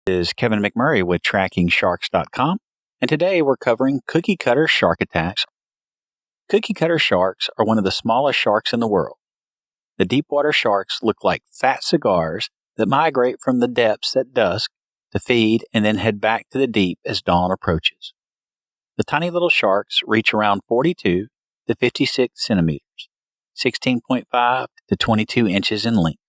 Is Kevin McMurray with TrackingSharks.com, and today we're covering cookie-cutter shark attacks. Cookie-cutter sharks are one of the smallest sharks in the world. The deepwater sharks look like fat cigars that migrate from the depths at dusk to feed and then head back to the deep as dawn approaches. The tiny little sharks reach around 42 to 56 centimeters, 16.5 to 22 inches in length.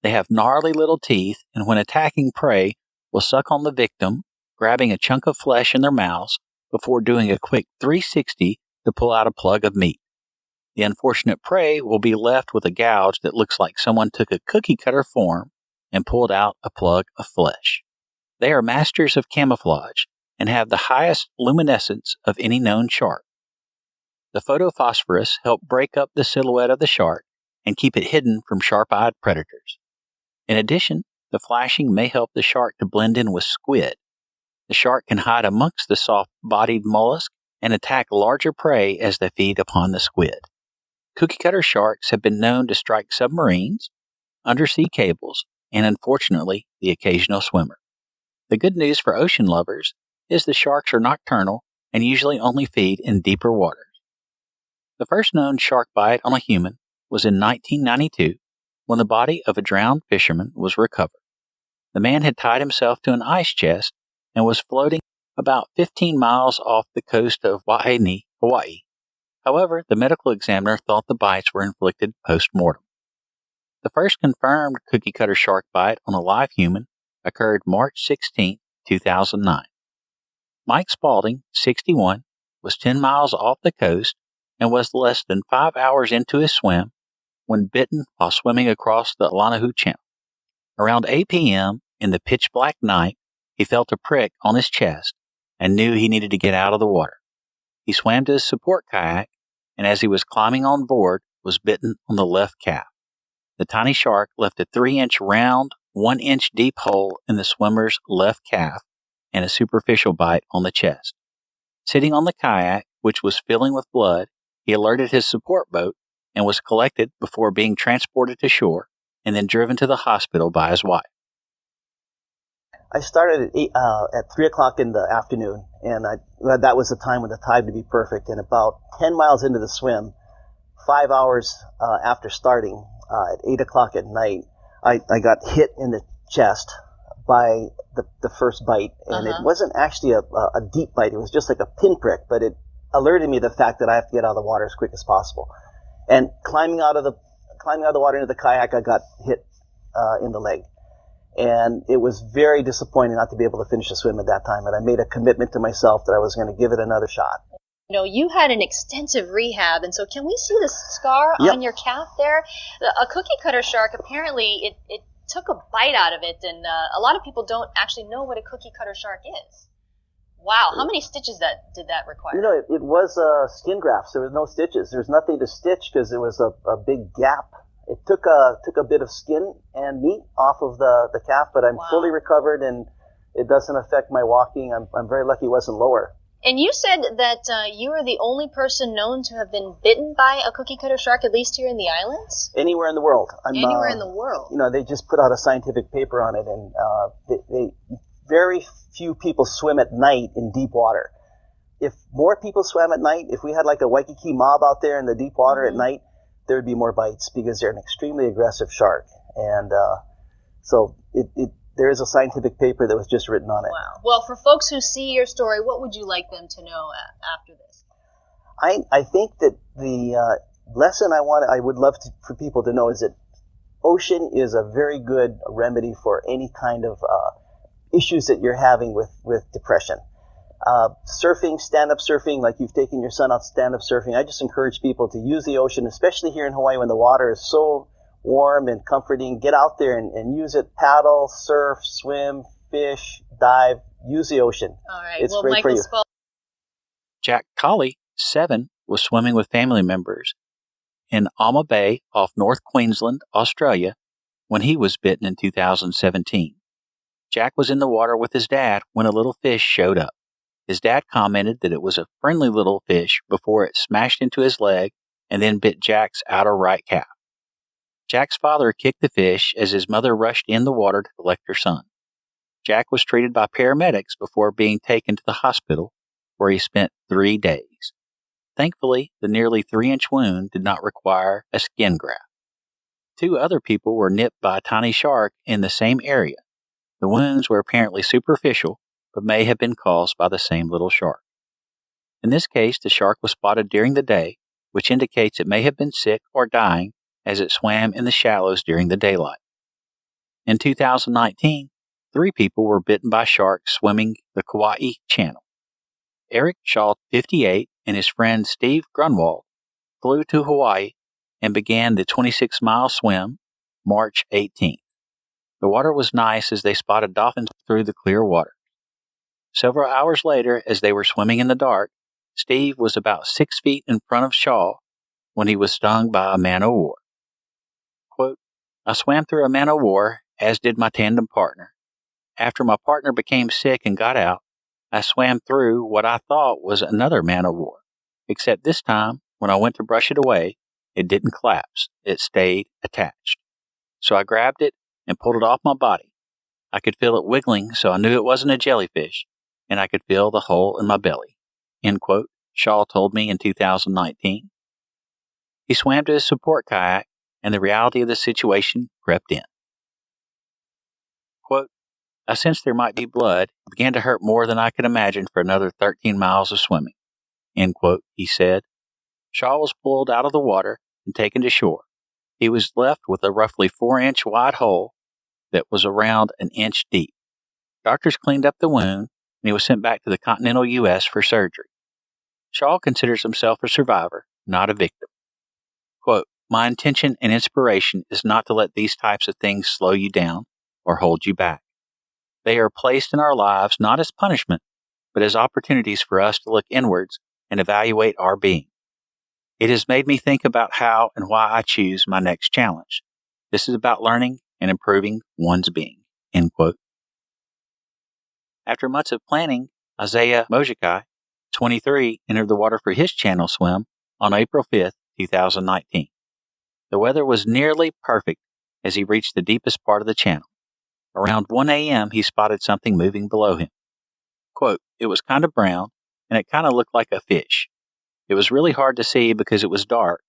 They have gnarly little teeth, and when attacking prey, will suck on the victim, grabbing a chunk of flesh in their mouths before doing a quick 360 to pull out a plug of meat. The unfortunate prey will be left with a gouge that looks like someone took a cookie cutter form and pulled out a plug of flesh. They are masters of camouflage and have the highest luminescence of any known shark. The photophosphorus helps break up the silhouette of the shark and keep it hidden from sharp-eyed predators. In addition, the flashing may help the shark to blend in with squid. The shark can hide amongst the soft-bodied mollusk and attack larger prey as they feed upon the squid. Cookie-cutter sharks have been known to strike submarines, undersea cables, and unfortunately, the occasional swimmer. The good news for ocean lovers is the sharks are nocturnal and usually only feed in deeper waters. The first known shark bite on a human was in 1992 when the body of a drowned fisherman was recovered. The man had tied himself to an ice chest and was floating about 15 miles off the coast of Waianae, Hawaii. However, the medical examiner thought the bites were inflicted post-mortem. The first confirmed cookie-cutter shark bite on a live human occurred March 16, 2009. Mike Spaulding, 61, was 10 miles off the coast and was less than 5 hours into his swim when bitten while swimming across the Molokai Channel. Around 8 p.m. in the pitch-black night, he felt a prick on his chest and knew he needed to get out of the water. He swam to his support kayak, and as he was climbing on board, was bitten on the left calf. The tiny shark left a 3-inch round, 1-inch deep hole in the swimmer's left calf and a superficial bite on the chest. Sitting on the kayak, which was filling with blood, he alerted his support boat and was collected before being transported to shore and then driven to the hospital by his wife. I started at 3 o'clock in the afternoon, and that was the time when the tide would be perfect. And about 10 miles into the swim, 5 hours after starting, at 8 o'clock at night, I got hit in the chest by the first bite. And it wasn't actually a deep bite. It was just like a pinprick, but it alerted me to the fact that I have to get out of the water as quick as possible. And climbing out of the water into the kayak, I got hit in the leg. And it was very disappointing not to be able to finish the swim at that time. And I made a commitment to myself that I was going to give it another shot. You know, you had an extensive rehab, and so can we see the scar on your calf there? A cookie-cutter shark, apparently, it took a bite out of it, and a lot of people don't actually know what a cookie-cutter shark is. Wow, how many stitches did that require? You know, it was skin grafts. There was no stitches. There was nothing to stitch because there was a big gap. It took a bit of skin and meat off of the calf, but I'm fully recovered, and it doesn't affect my walking. I'm very lucky it wasn't lower. And you said that you are the only person known to have been bitten by a cookie-cutter shark, at least here in the islands? Anywhere in the world. Anywhere in the world. You know, they just put out a scientific paper on it, and they very few people swim at night in deep water. If more people swam at night, if we had like a Waikiki mob out there in the deep water at night, there would be more bites because they're an extremely aggressive shark. And so there is a scientific paper that was just written on it. Wow. Well, for folks who see your story, what would you like them to know after this? I think that the lesson I would love for people to know is that ocean is a very good remedy for any kind of issues that you're having with depression. Surfing, stand-up surfing, like you've taken your son out stand-up surfing, I just encourage people to use the ocean, especially here in Hawaii when the water is so warm and comforting. Get out there and use it. Paddle, surf, swim, fish, dive. Use the ocean. All right. It's great for you. Jack Tolley, 7, was swimming with family members in Alma Bay off North Queensland, Australia, when he was bitten in 2017. Jack was in the water with his dad when a little fish showed up. His dad commented that it was a friendly little fish before it smashed into his leg and then bit Jack's outer right calf. Jack's father kicked the fish as his mother rushed in the water to collect her son. Jack was treated by paramedics before being taken to the hospital, where he spent 3 days. Thankfully, the nearly 3-inch wound did not require a skin graft. 2 other people were nipped by a tiny shark in the same area. The wounds were apparently superficial, but may have been caused by the same little shark. In this case, the shark was spotted during the day, which indicates it may have been sick or dying as it swam in the shallows during the daylight. In 2019, 3 people were bitten by sharks swimming the Molokai Channel. Erich Schall, 58, and his friend Steve Grunwald flew to Hawaii and began the 26-mile swim March 18th. The water was nice as they spotted dolphins through the clear water. Several hours later, as they were swimming in the dark, Steve was about 6 feet in front of Schall when he was stung by a man-o-war. Quote, I swam through a man-o-war, as did my tandem partner. After my partner became sick and got out, I swam through what I thought was another man-o-war, except this time, when I went to brush it away, it didn't collapse. It stayed attached. So I grabbed it and pulled it off my body. I could feel it wiggling, so I knew it wasn't a jellyfish, and I could feel the hole in my belly. End quote, Schall told me in 2019. He swam to his support kayak, and the reality of the situation crept in. Quote, I sensed there might be blood. It began to hurt more than I could imagine for another 13 miles of swimming. End quote, he said. Schall was pulled out of the water and taken to shore. He was left with a roughly 4-inch wide hole that was around an inch deep. Doctors cleaned up the wound, and he was sent back to the continental U.S. for surgery. Schall considers himself a survivor, not a victim. Quote, my intention and inspiration is not to let these types of things slow you down or hold you back. They are placed in our lives not as punishment, but as opportunities for us to look inwards and evaluate our being. It has made me think about how and why I choose my next challenge. This is about learning and improving one's being. End quote. After months of planning, Isiah Mojica, 23, entered the water for his channel swim on April 5th, 2019. The weather was nearly perfect as he reached the deepest part of the channel. Around 1 a.m., he spotted something moving below him. Quote, it was kind of brown, and it kind of looked like a fish. It was really hard to see because it was dark.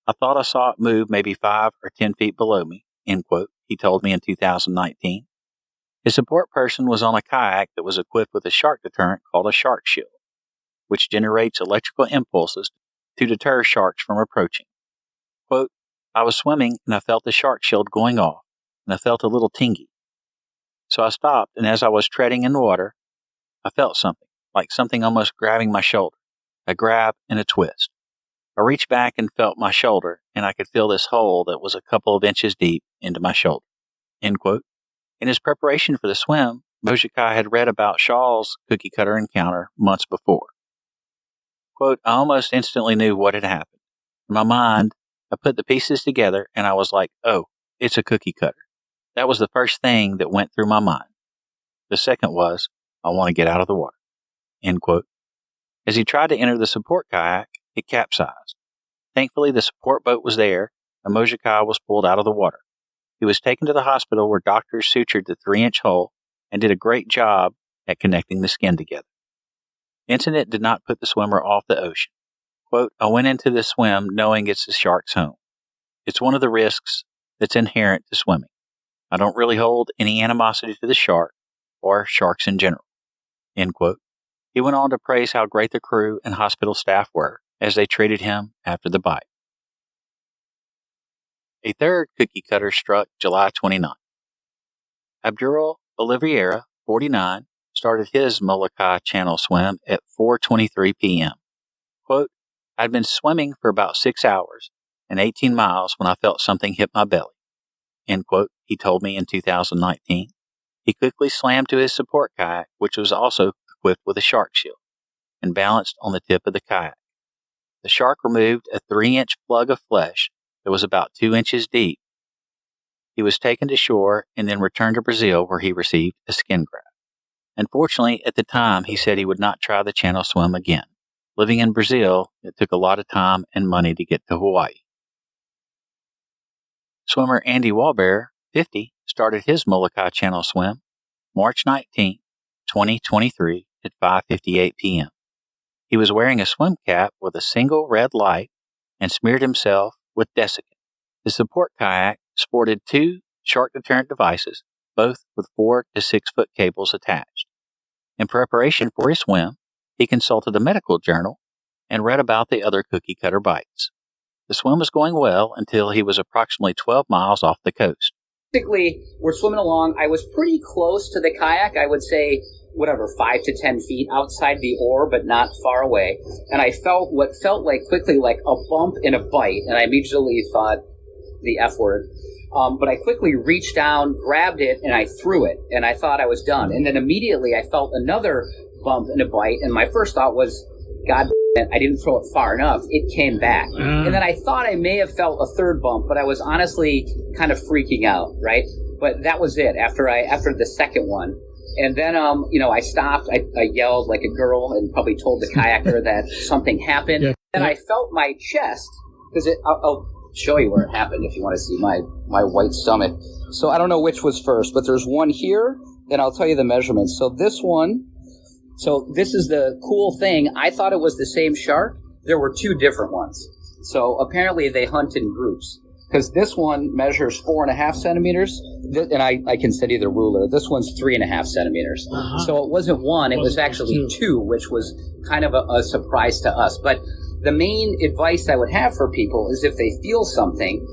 I thought I saw it move maybe 5 or 10 feet below me, end quote, he told me in 2019. His support person was on a kayak that was equipped with a shark deterrent called a shark shield, which generates electrical impulses to deter sharks from approaching. Quote, I was swimming and I felt the shark shield going off, and I felt a little tingy. So I stopped, and as I was treading in the water, I felt something, like something almost grabbing my shoulder, a grab and a twist. I reached back and felt my shoulder, and I could feel this hole that was a couple of inches deep into my shoulder. End quote. In his preparation for the swim, Mojica had read about Schall's cookie cutter encounter months before. Quote, I almost instantly knew what had happened. In my mind, I put the pieces together, and I was like, oh, it's a cookie cutter. That was the first thing that went through my mind. The second was, I want to get out of the water. End quote. As he tried to enter the support kayak, it capsized. Thankfully, the support boat was there, and Mojica was pulled out of the water. He was taken to the hospital where doctors sutured the 3-inch hole and did a great job at connecting the skin together. The incident did not put the swimmer off the ocean. Quote, I went into this swim knowing it's the shark's home. It's one of the risks that's inherent to swimming. I don't really hold any animosity to the shark or sharks in general. End quote. He went on to praise how great the crew and hospital staff were as they treated him after the bite. A third cookie cutter struck July 29. Abdheral Oliverira, 49, started his Molokai Channel swim at 4:23 p.m. Quote, I'd been swimming for about 6 hours and 18 miles when I felt something hit my belly. End quote, he told me in 2019. He quickly slammed to his support kayak, which was also equipped with a shark shield, and balanced on the tip of the kayak. The shark removed a 3-inch plug of flesh that was about 2 inches deep. He was taken to shore and then returned to Brazil, where he received a skin graft. Unfortunately, at the time, he said he would not try the channel swim again. Living in Brazil, it took a lot of time and money to get to Hawaii. Swimmer Andy Walberer, 50, started his Molokai Channel swim March 19, 2023 at 5:58 p.m. He was wearing a swim cap with a single red light and smeared himself with desiccant. His support kayak sported 2 shark deterrent devices, both with 4 to 6 foot cables attached. In preparation for his swim, he consulted a medical journal and read about the other cookie cutter bites. The swim was going well until he was approximately 12 miles off the coast. Basically, we're swimming along. I was pretty close to the kayak. I would say, 5 to 10 feet outside the oar, but not far away. And I felt what felt like quickly like a bump and a bite. And I immediately thought the F word. But I quickly reached down, grabbed it, and I threw it. And I thought I was done. And then immediately I felt another bump and a bite. And my first thought was, God, I didn't throw it far enough. It came back. And then I thought I may have felt a third bump, but I was honestly kind of freaking out, right? But that was it after the second one. And then, I stopped. I yelled like a girl and probably told the kayaker that something happened. Yeah. And I felt my chest, because I'll show you where it happened if you want to see my white stomach. So I don't know which was first, but there's one here, and I'll tell you the measurements. So this is the cool thing. I thought it was the same shark. There were 2 different ones. So apparently they hunt in groups. Because this one measures 4.5 centimeters, and I can send you the ruler. This one's 3.5 centimeters. Uh-huh. So it wasn't 1, it was actually 2, which was kind of a surprise to us. But the main advice I would have for people is if they feel something,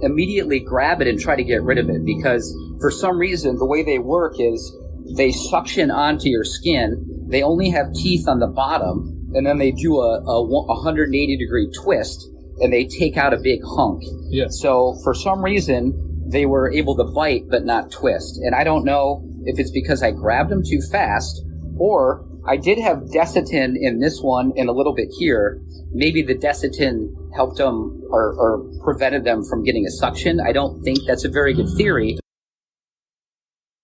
immediately grab it and try to get rid of it. Because for some reason, the way they work is they suction onto your skin. They only have teeth on the bottom, and then they do a 180-degree twist, and they take out a big hunk. Yeah. So for some reason, they were able to bite but not twist. And I don't know if it's because I grabbed them too fast, or I did have Desitin in this one and a little bit here. Maybe the Desitin helped them or prevented them from getting a suction. I don't think that's a very good theory.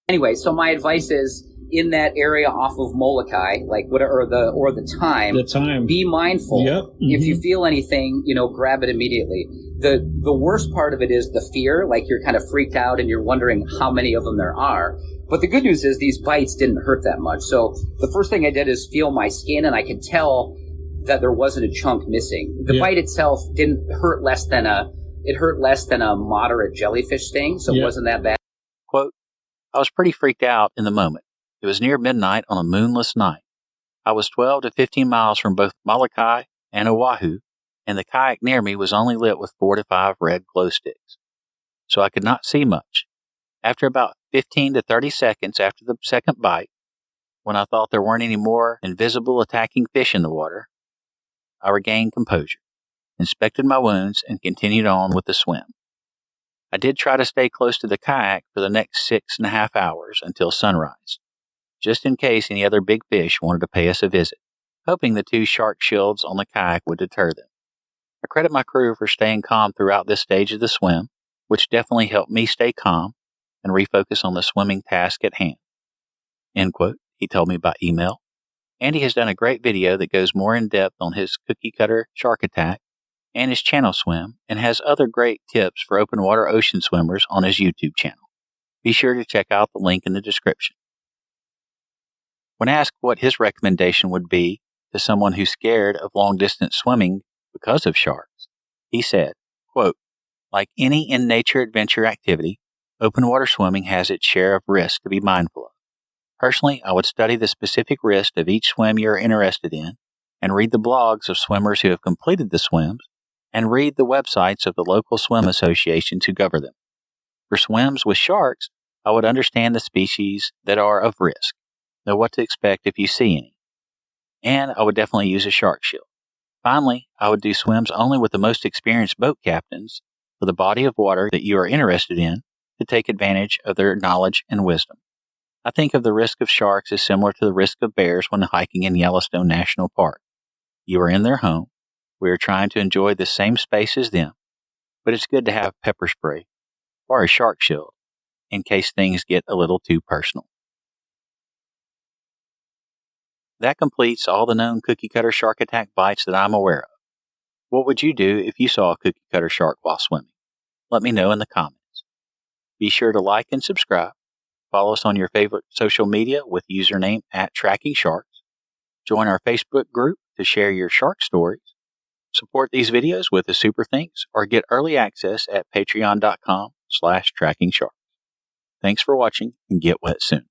Anyway, so my advice is, in that area off of Molokai, the time, be mindful. Yep. Mm-hmm. If you feel anything, grab it immediately. The worst part of it is the fear, like you're kind of freaked out and you're wondering how many of them there are. But the good news is these bites didn't hurt that much. So the first thing I did is feel my skin, and I could tell that there wasn't a chunk missing. The bite itself didn't hurt less than a moderate jellyfish sting, so it wasn't that bad. Quote, I was pretty freaked out in the moment. It was near midnight on a moonless night. I was 12 to 15 miles from both Molokai and Oahu, and the kayak near me was only lit with 4 to 5 red glow sticks. So I could not see much. After about 15 to 30 seconds after the second bite, when I thought there weren't any more invisible attacking fish in the water, I regained composure, inspected my wounds, and continued on with the swim. I did try to stay close to the kayak for the next 6.5 hours until sunrise, just in case any other big fish wanted to pay us a visit, hoping the 2 shark shields on the kayak would deter them. I credit my crew for staying calm throughout this stage of the swim, which definitely helped me stay calm and refocus on the swimming task at hand. End quote, he told me by email. Andy has done a great video that goes more in depth on his cookie cutter shark attack and his channel swim, and has other great tips for open water ocean swimmers on his YouTube channel. Be sure to check out the link in the description. When asked what his recommendation would be to someone who's scared of long-distance swimming because of sharks, he said, quote, like any in-nature adventure activity, open water swimming has its share of risks to be mindful of. Personally, I would study the specific risk of each swim you're interested in and read the blogs of swimmers who have completed the swims and read the websites of the local swim associations who govern them. For swims with sharks, I would understand the species that are of risk, know what to expect if you see any, and I would definitely use a shark shield. Finally, I would do swims only with the most experienced boat captains for the body of water that you are interested in to take advantage of their knowledge and wisdom. I think of the risk of sharks as similar to the risk of bears when hiking in Yellowstone National Park. You are in their home. We are trying to enjoy the same space as them, but it's good to have pepper spray or a shark shield in case things get a little too personal. that completes all the known cookie cutter shark attack bites that I'm aware of. What would you do if you saw a cookie cutter shark while swimming? Let me know in the comments. Be sure to like and subscribe. Follow us on your favorite social media with username @TrackingSharks. Join our Facebook group to share your shark stories. Support these videos with a super thanks or get early access at patreon.com/trackingsharks. Thanks for watching and get wet soon.